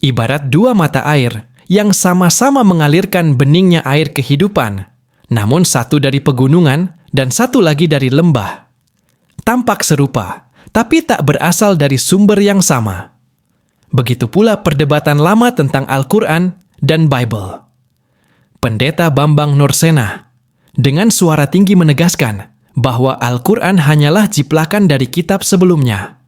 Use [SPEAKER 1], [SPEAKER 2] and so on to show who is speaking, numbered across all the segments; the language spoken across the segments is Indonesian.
[SPEAKER 1] ibarat dua mata air yang sama-sama mengalirkan beningnya air kehidupan, namun satu dari pegunungan dan satu lagi dari lembah. Tampak serupa, tapi tak berasal dari sumber yang sama. Begitu pula perdebatan lama tentang Al-Quran dan Bible. Pendeta Bambang Nursena dengan suara tinggi menegaskan bahwa Al-Quran hanyalah jiplakan dari kitab sebelumnya.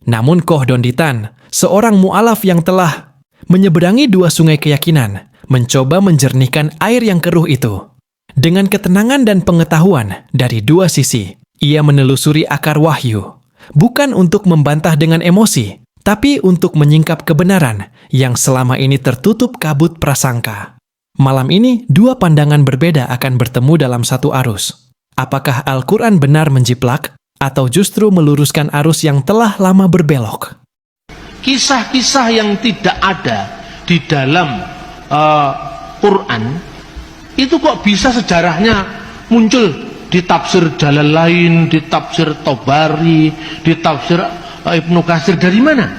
[SPEAKER 1] Namun Koh Donditan, seorang mu'alaf yang telah menyeberangi dua sungai keyakinan, mencoba menjernihkan air yang keruh itu. Dengan ketenangan dan pengetahuan dari dua sisi, ia menelusuri akar wahyu, bukan untuk membantah dengan emosi, tapi untuk menyingkap kebenaran yang selama ini tertutup kabut prasangka. Malam ini, dua pandangan berbeda akan bertemu dalam satu arus. Apakah Al-Quran benar menjiplak, atau justru meluruskan arus yang telah lama berbelok?
[SPEAKER 2] Kisah-kisah yang tidak ada di dalam Quran, itu kok bisa sejarahnya muncul di tafsir Jalalain, di tafsir Tobari, di tafsir Ibnu Katsir. Dari mana?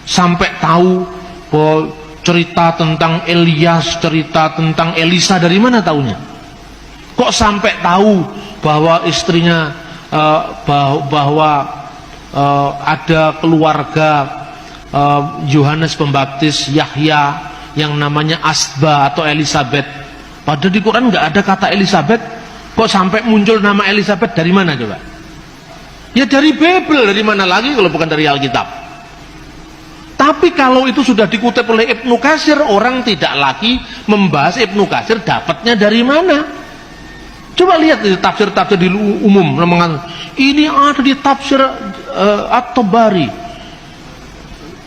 [SPEAKER 2] Sampai tahu bahwa cerita tentang Elias, cerita tentang Elisa, dari mana taunya? Kok sampai tahu bahwa istrinya bahwa ada keluarga Yohanes Pembaptis, Yahya, yang namanya Asba atau Elizabeth? Padahal di Quran nggak ada kata Elizabeth. Kok sampai muncul nama Elizabeth dari mana coba? Ya dari Bible, dari mana lagi kalau bukan dari Alkitab? Tapi kalau itu sudah dikutip oleh Ibnu Katsir, orang tidak lagi membahas Ibnu Katsir dapatnya dari mana. Coba lihat di tafsir-tafsir di umum, ini ada di tafsir At-Tabari,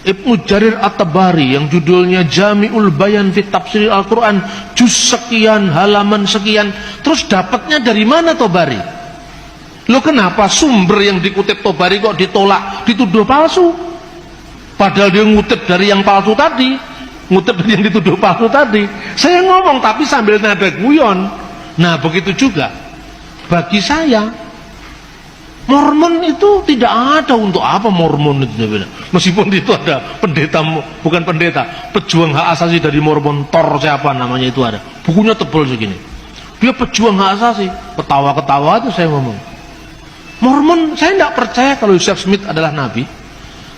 [SPEAKER 2] Ibnu Jarir At-Tabari, yang judulnya Jami'ul Bayan fi Tafsir Al-Quran, juz sekian, halaman sekian. Terus dapatnya dari mana Tabari? Loh, kenapa sumber yang dikutip Tabari kok ditolak, dituduh palsu? Padahal dia ngutip dari yang palsu tadi, ngutip dari yang dituduh palsu tadi. Saya ngomong tapi sambil nada guyon. Nah, begitu juga bagi saya, Mormon itu tidak ada. Untuk apa Mormon itu? Meskipun itu ada pendeta, bukan pendeta, pejuang hak asasi dari Mormon, Thor siapa namanya itu ada. Bukunya tebal segini. Dia pejuang hak asasi. Ketawa-ketawa itu saya ngomong. Mormon, saya tidak percaya kalau Joseph Smith adalah nabi.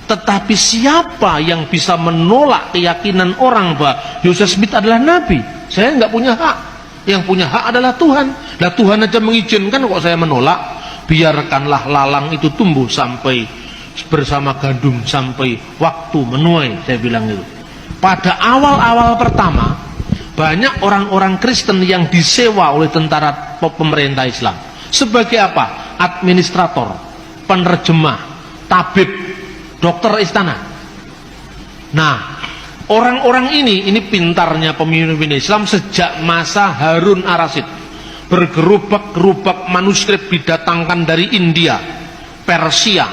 [SPEAKER 2] Tetapi siapa yang bisa menolak keyakinan orang bahwa Joseph Smith adalah nabi? Saya nggak punya hak. Yang punya hak adalah Tuhan. Nah, Tuhan aja mengizinkan, kok saya menolak? Biarkanlah lalang itu tumbuh sampai bersama gandum sampai waktu menuai, saya bilang itu. Pada awal-awal pertama, banyak orang-orang Kristen yang disewa oleh tentara pemerintah Islam sebagai apa? Administrator, penerjemah, tabib, dokter istana. Nah, orang-orang ini pintarnya pemimpin Islam sejak masa Harun Ar-Rasyid. Bergerubak-gerubak manuskrip didatangkan dari India, Persia,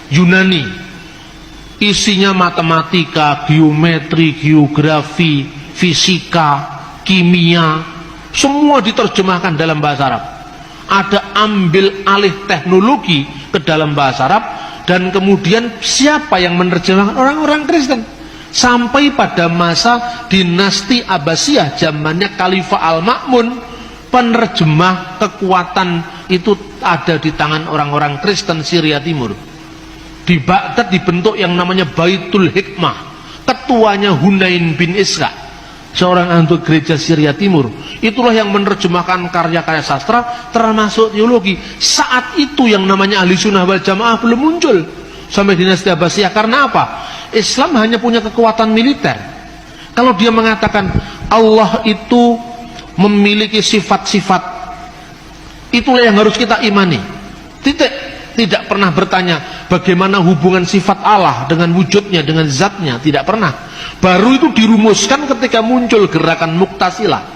[SPEAKER 2] Yunani. Isinya matematika, geometri, geografi, fisika, kimia, semua diterjemahkan dalam bahasa Arab. Ada ambil alih teknologi ke dalam bahasa Arab, dan kemudian siapa yang menerjemahkan? Orang-orang Kristen. Sampai pada masa dinasti Abbasiyah, zamannya Khalifah Al-Ma'mun, penerjemah kekuatan itu ada di tangan orang-orang Kristen Syria Timur. Di Baghdad dibentuk yang namanya Baitul Hikmah. Ketuanya Hunain bin Isra, seorang anggota gereja Syria Timur. Itulah yang menerjemahkan karya-karya sastra termasuk teologi. Saat itu yang namanya Ahli Sunnah wal Jamaah belum muncul sampai dinasti Abbasiyah. Karena apa? Islam hanya punya kekuatan militer. Kalau dia mengatakan Allah itu memiliki sifat-sifat, itulah yang harus kita imani. Titik. Tidak pernah bertanya bagaimana hubungan sifat Allah dengan wujudnya, dengan zatnya. Tidak pernah. Baru itu dirumuskan ketika muncul gerakan Mu'tazilah.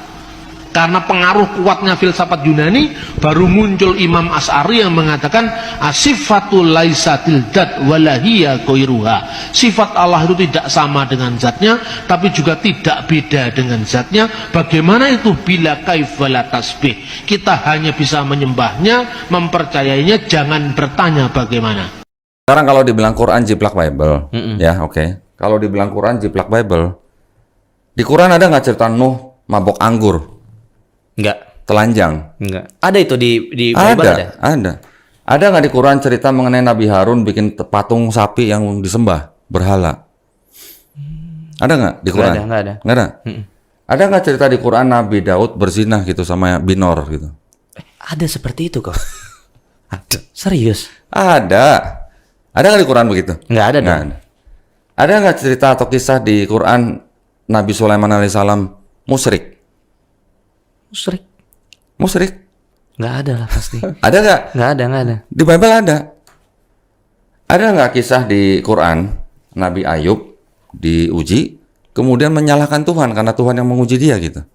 [SPEAKER 2] Karena pengaruh kuatnya filsafat Yunani, baru muncul Imam Asy'ari yang mengatakan asifatul laisatil dzat walahiyya ghairuha. Sifat Allah itu tidak sama dengan zatnya, tapi juga tidak beda dengan zatnya. Bagaimana itu? Bila kaif wala tasbih. Kita hanya bisa menyembahnya, mempercayainya, jangan bertanya bagaimana.
[SPEAKER 3] Sekarang kalau dibilang Quran jiplak Bible, ya oke. kalau dibilang Quran jiplak Bible, di Quran ada nggak cerita Nuh mabok anggur,
[SPEAKER 4] Enggak.
[SPEAKER 3] telanjang?
[SPEAKER 4] Enggak. Ada itu di Bible ada.
[SPEAKER 3] Ada. Ada nggak di Quran cerita mengenai Nabi Harun bikin patung sapi yang disembah, berhala? Ada nggak di Quran?
[SPEAKER 4] Nggak ada.
[SPEAKER 3] Nggak ada? Ada nggak cerita di Quran Nabi Daud berzinah gitu sama Binor gitu?
[SPEAKER 4] Ada seperti itu kok. Serius?
[SPEAKER 3] Ada. Ada nggak di Quran begitu?
[SPEAKER 4] Nggak ada
[SPEAKER 3] Nggak
[SPEAKER 4] dong.
[SPEAKER 3] ada. Ada nggak cerita atau kisah di Quran Nabi Sulaiman alaihissalam musyrik?
[SPEAKER 4] Musyrik?
[SPEAKER 3] Musyrik?
[SPEAKER 4] Nggak ada lah pasti.
[SPEAKER 3] Ada nggak?
[SPEAKER 4] Nggak ada.
[SPEAKER 3] Di Bible ada. Ada nggak kisah di Quran Nabi Ayub diuji, kemudian menyalahkan Tuhan karena Tuhan yang menguji dia gitu?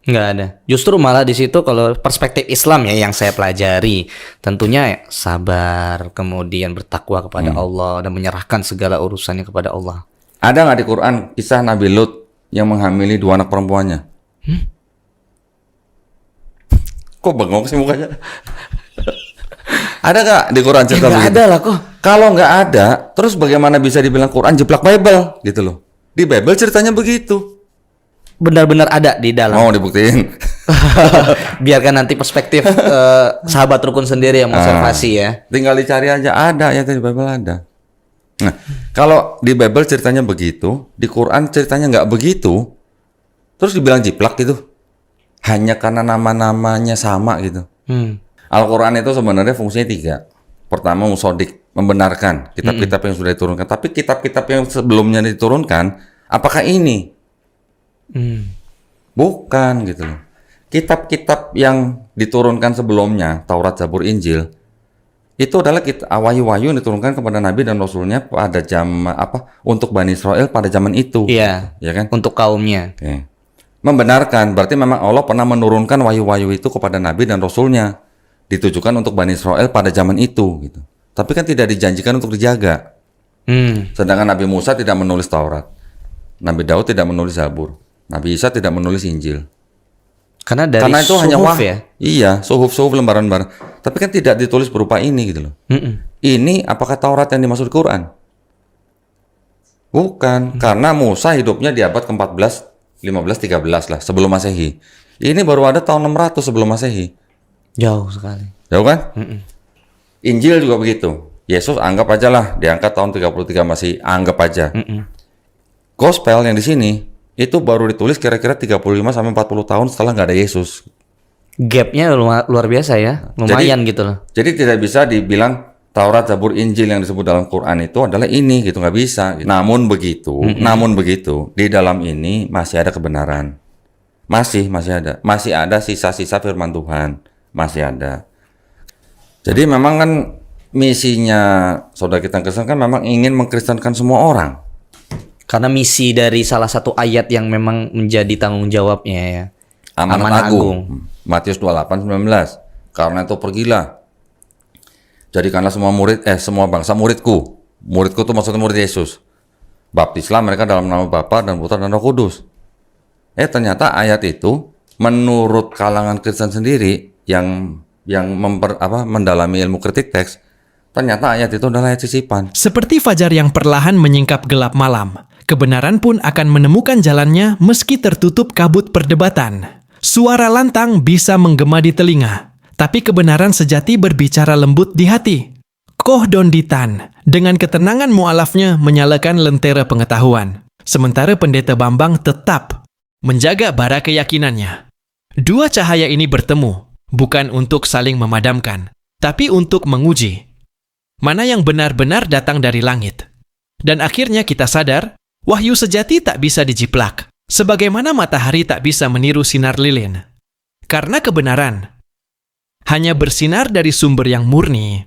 [SPEAKER 4] Nggak ada. Justru malah di situ kalau perspektif Islam ya yang saya pelajari, tentunya ya, sabar, kemudian bertakwa kepada Allah dan menyerahkan segala urusannya kepada Allah.
[SPEAKER 3] Ada nggak di Quran kisah Nabi Lut yang menghamili 2 anak perempuannya? Kok bengong sih mukanya? Ada nggak di Quran cerita
[SPEAKER 4] Nggak
[SPEAKER 3] begitu?
[SPEAKER 4] ada lah kok.
[SPEAKER 3] Kalau nggak ada, terus bagaimana bisa dibilang Quran jiplak Bible gitu loh? Di Bible ceritanya begitu.
[SPEAKER 4] Benar-benar ada di dalam.
[SPEAKER 3] Mau dibuktiin?
[SPEAKER 4] Biarkan nanti perspektif sahabat rukun sendiri yang observasi ya.
[SPEAKER 3] Tinggal dicari aja, ada ya di Bible ada. Nah, kalau di Bible ceritanya begitu, di Quran ceritanya nggak begitu, terus dibilang jiplak gitu, hanya karena nama-namanya sama gitu. Al-Quran itu sebenarnya fungsinya 3. Pertama, musodik, membenarkan kitab-kitab yang sudah diturunkan. Tapi kitab-kitab yang sebelumnya diturunkan, apakah ini? Bukan gitu loh. Kitab-kitab yang diturunkan sebelumnya, Taurat, Zabur, Injil, itu adalah wahyu-wahyu yang diturunkan kepada Nabi dan Rasulnya pada untuk Bani Israel pada zaman itu.
[SPEAKER 4] Iya.
[SPEAKER 3] Ya kan?
[SPEAKER 4] Untuk kaumnya.
[SPEAKER 3] Oke. Membenarkan, berarti memang Allah pernah menurunkan wahyu-wahyu itu kepada Nabi dan Rasulnya. Ditujukan untuk Bani Israel pada zaman itu. Gitu. Tapi kan tidak dijanjikan untuk dijaga. Sedangkan Nabi Musa tidak menulis Taurat. Nabi Daud tidak menulis Zabur. Nabi Isa tidak menulis Injil.
[SPEAKER 4] Karena dari
[SPEAKER 3] Karena itu hanya
[SPEAKER 4] suhuf ya.
[SPEAKER 3] Iya, suhuf lembaran-lembaran. Tapi kan tidak ditulis berupa ini gitu loh. Ini apakah Taurat yang dimaksud Quran? Bukan, karena Musa hidupnya di abad ke-14, 15, 13 lah sebelum Masehi. Ini baru ada tahun 600 sebelum Masehi.
[SPEAKER 4] Jauh sekali.
[SPEAKER 3] Jauh kan? Injil juga begitu. Yesus anggap aja lah diangkat tahun 33 masih anggap aja. Gospel yang di sini itu baru ditulis kira-kira 35 sampai 40 tahun setelah nggak ada Yesus.
[SPEAKER 4] Gapnya luar biasa ya, lumayan gitu loh.
[SPEAKER 3] Jadi tidak bisa dibilang Taurat, Zabur, Injil yang disebut dalam Quran itu adalah ini gitu, nggak bisa. Namun begitu, di dalam ini masih ada kebenaran, masih ada sisa-sisa firman Tuhan, masih ada. Jadi memang kan misinya saudara kita Kristen kan memang ingin mengkristenkan semua orang.
[SPEAKER 4] Karena misi dari salah satu ayat yang memang menjadi tanggung jawabnya ya.
[SPEAKER 3] Amanat Agung. Matius 28:19. Karena itu pergilah. Jadikanlah semua bangsa muridku. Muridku itu maksudnya murid Yesus. Baptislah mereka dalam nama Bapa dan Putra dan Roh Kudus. Ternyata ayat itu menurut kalangan Kristen sendiri yang mendalami ilmu kritik teks, ternyata ayat itu adalah ayat sisipan.
[SPEAKER 1] Seperti fajar yang perlahan menyingkap gelap malam, kebenaran pun akan menemukan jalannya meski tertutup kabut perdebatan. Suara lantang bisa menggema di telinga, tapi kebenaran sejati berbicara lembut di hati. Koh Donditan, dengan ketenangan mualafnya menyalakan lentera pengetahuan, sementara Pendeta Bambang tetap menjaga bara keyakinannya. Dua cahaya ini bertemu, bukan untuk saling memadamkan, tapi untuk menguji mana yang benar-benar datang dari langit. Dan akhirnya kita sadar, wahyu sejati tak bisa dijiplak, sebagaimana matahari tak bisa meniru sinar lilin. Karena kebenaran hanya bersinar dari sumber yang murni.